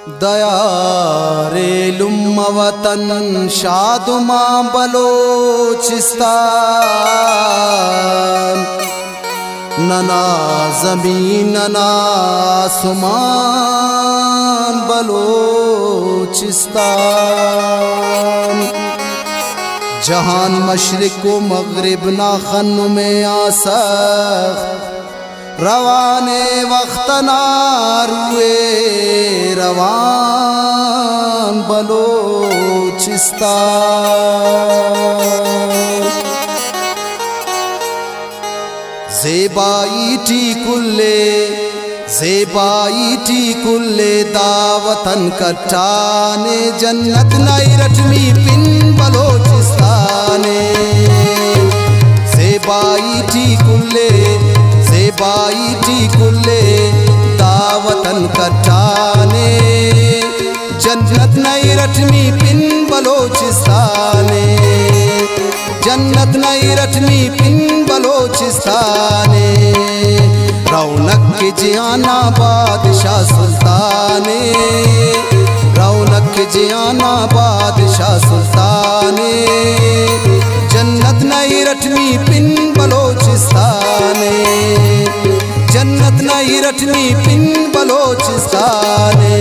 दयारेलुम वतन शादुमा बलोचिस्तान, नना ज़मीन नना आसमान बलोचिस्तान। जहान मशरिक व मगरिब ना खन में आसख, रवाने वक्त नारुए रवान बलोचिस्तान। ज़ेबाई टी कुल्ले दावतन कट्टाने, जन्नत नाई रटमी पिन बलोचिस्ताने। ज़ेबाई टी कुल्ले दावतन कट्टाने, जन्नत नाई रटमी पिन बलोचिस्ताने। जन्नत नाई रटमी पिन बलोचिस्ताने। रौनक के जियाना बादशाह सुल्ताने, रौनक के जियाना बादशाह सुल्ताने। जन्नत नाई रटमी पिन बलोचिस्ताने, जन्नत नाई रटमी पिन बलोचिस्ताने।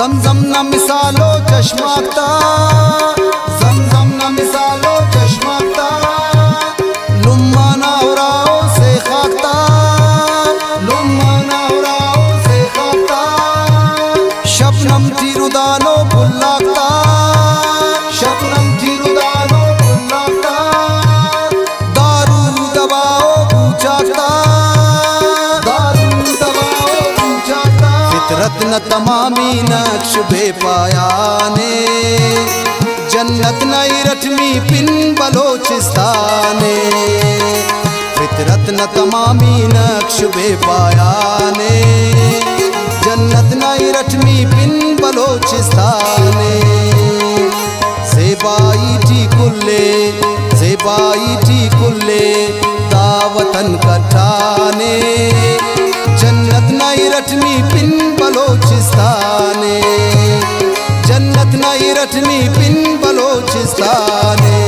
ज़मज़म न मिसालो चश्माता, ज़मज़म न मिसालो चश्माता। लुम्मा ना उराओ से खाता, लुम्मा ना उराओ से खाता। शबनम तीरुदानो बुल्लाता, शबनम तीरुदानो बुल्लाता। दारू दबाओ पूछाता, दारू दबाओ पूछाता। फितरत न तमामी नक्श बेपायाने, जन्नत नाई रटमी पिन बलोचिस्ताने। फितरत न तमामी नक्श बेपायाने, जन्नत नाई रटमी पिन बलोचिस्ताने। ज़ेबाई टी कुल्ले दावतन कट्टाने, जन्नत नाई रटमी पिन बलोचिस्ताने। जन्नत नाई रटमी पिन बलोचिस्ताने।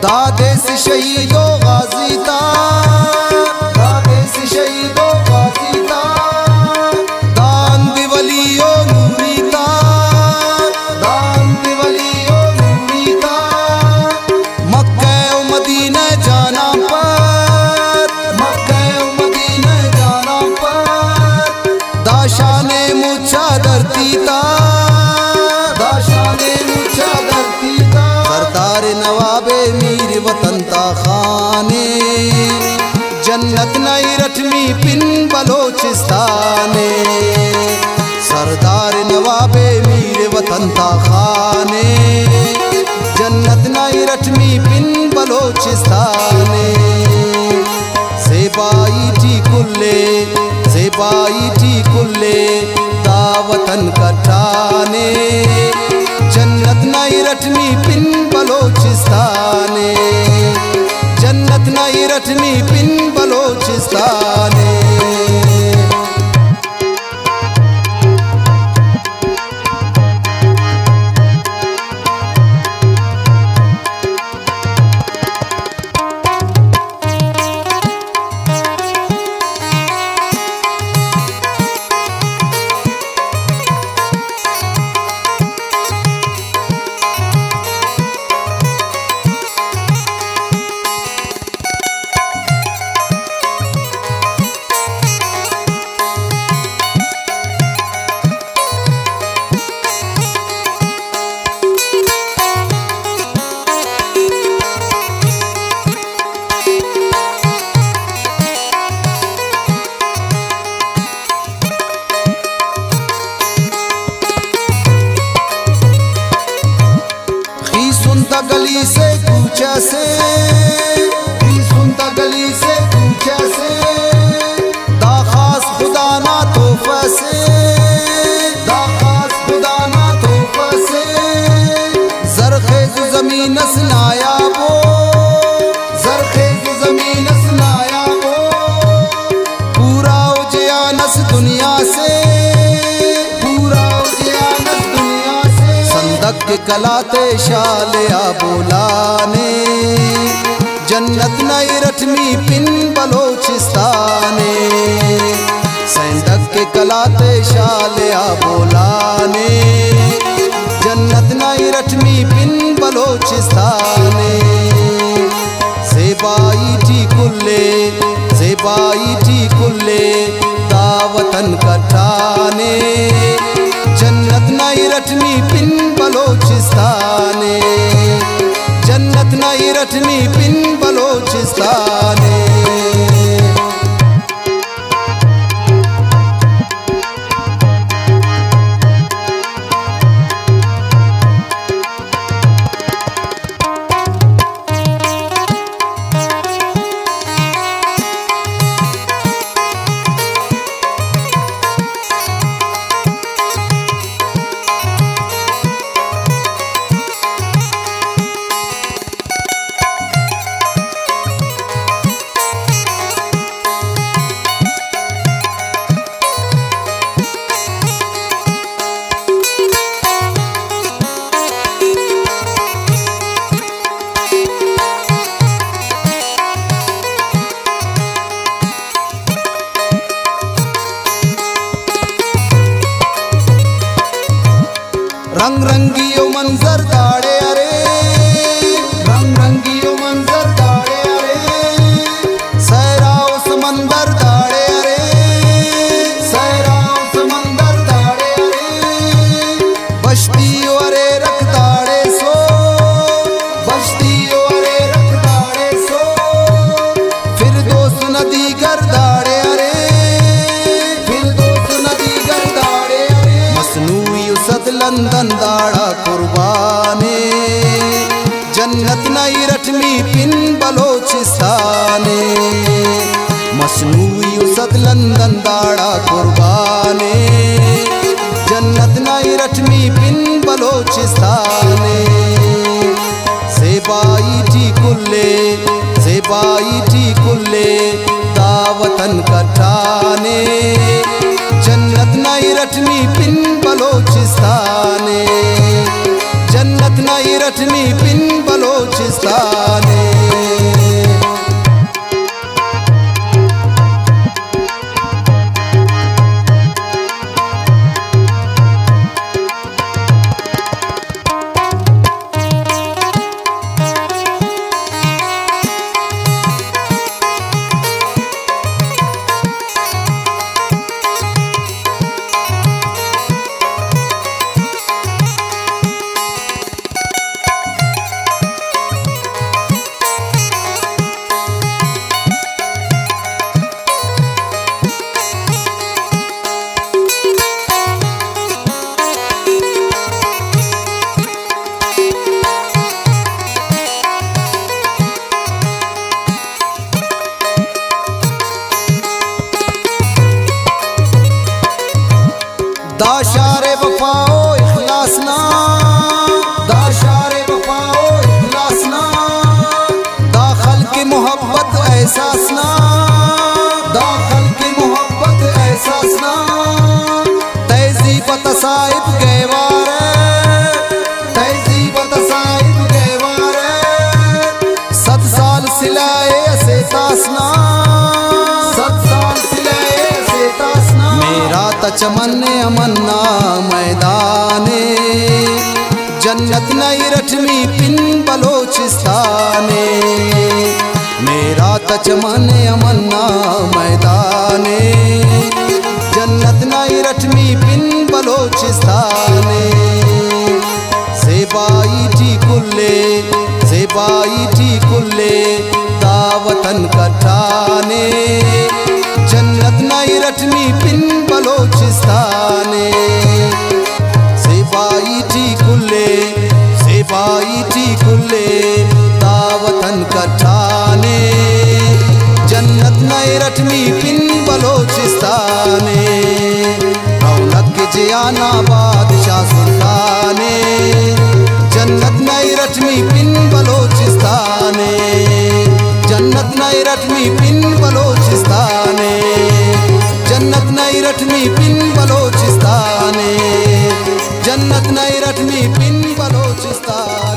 दादे से शहीदो गाजी था, दादे से शहीदो गाजी था। दान दिवलियो नूरी था, दान दिवलियो नूरी था। मक्का व मदीना जाना पर, मक्का व मदीना जाना पर। दाशाने मुझा धरती था, दाशाने मुझा धरती था। सरदार नवाबे मीर वतन ता खाने, जन्नत नाई रटमी पिन बलोचिस्ताने। सरदार नवाबे मीर तंता खाने जन्नत नाई रटमी पिन बलोचिस्ताने सेबाई टी कुल्ले दावतन कटाने जन्नत नाई रटमी पिन बलोचिस्ताने जन्नत नाई रटमी पिन बलोचिस्ताने गली से कूचा से सुनता गली से कूचा से दाखास खुदा ना तोहफा से दाखास खुदा ना तोहफा से जरखे ज़मीन नाया वो जरखे ज़मीन नाया वो पूरा उजियानस दुनिया से के कलाते शालिया बोलाने जन्नत नाई रटमी पिन बलोचिस्ताने सैंदक के कलाते शालिया बोलाने जन्नत नाई रटमी पिन बलोचिस्ताने सेबाई टी कुल्ले दावतन कटाने जन्नत नाई रटमी पिन बलोचिस्ताने जन्नत नाई रटमी पिन बलोचिस्ताने रंग रंगियो मंजर दाड़े अरे रंग रंगियो मंजर दाड़े अरे सहराओ समंदर दाड़े अरे सहराओ समंदर दाड़े अरे बस्तियों अरे रख दाड़े सो बस्तियों अरे रख दाड़े सो फिर दोस्त नदी कर दाड़े अरे फिर दोस्त नदी कर दाड़े अरे मसनूई उसद लंदन दाड़ा कुर्बाने जन्नत नाई रटमी पिन बलोचिस्ताने मसनूई उसद लंदन दाड़ा कुर्बाने जन्नत नाई रटमी पिन बलोचिस्ताने सेबाई टी कुल्ले दावतन कटाने जन्नत नाई रटमी पिन बलोचिस्ताने जन्नत नाई रटमी पिन बलोचिस्ताने दाशारे वफाओ इखलासना, दाशारे वफाओ इखलासना, दाखल की मोहब्बत एहसासना, दाखल की मोहब्बत एहसासना, तहजीब तसाइब गहवार, तहजीब तसाइब गहवार, 7 साल सिलाए से तासना, 7 साल सिलाए से तासना। मेरा तचमन्ने अमन्ना मैदाने जन्नत नई रटमी पिन बलोचिस्ताने, मेरा तचमन्ने अमन्ना मैदाने जन्नत नई रटमी पिन बलोचिस्ताने। सेबाई टी कुल्ले, सेबाई टी कुल्ले दावतन कठाने जन्नत नई रटमी पिन बलोचिस्ताने। सेबाई टी कुल्ले, सेबाई टी कुल्ले दावतन कठाने जन्नत नई रटमी पिन बलोचिस्ताने। रौनक के जियाना बादशाह सुल्ताने जन्नत नई रटमी पिन बलोचिस्ताने, जन्नत नई रटमी पिन बलोचिस्ताने, जन्नत नई रटमी पिन बलोचिस्ताने, जन्नत नई रटमी पिन बलोचिस्ताने।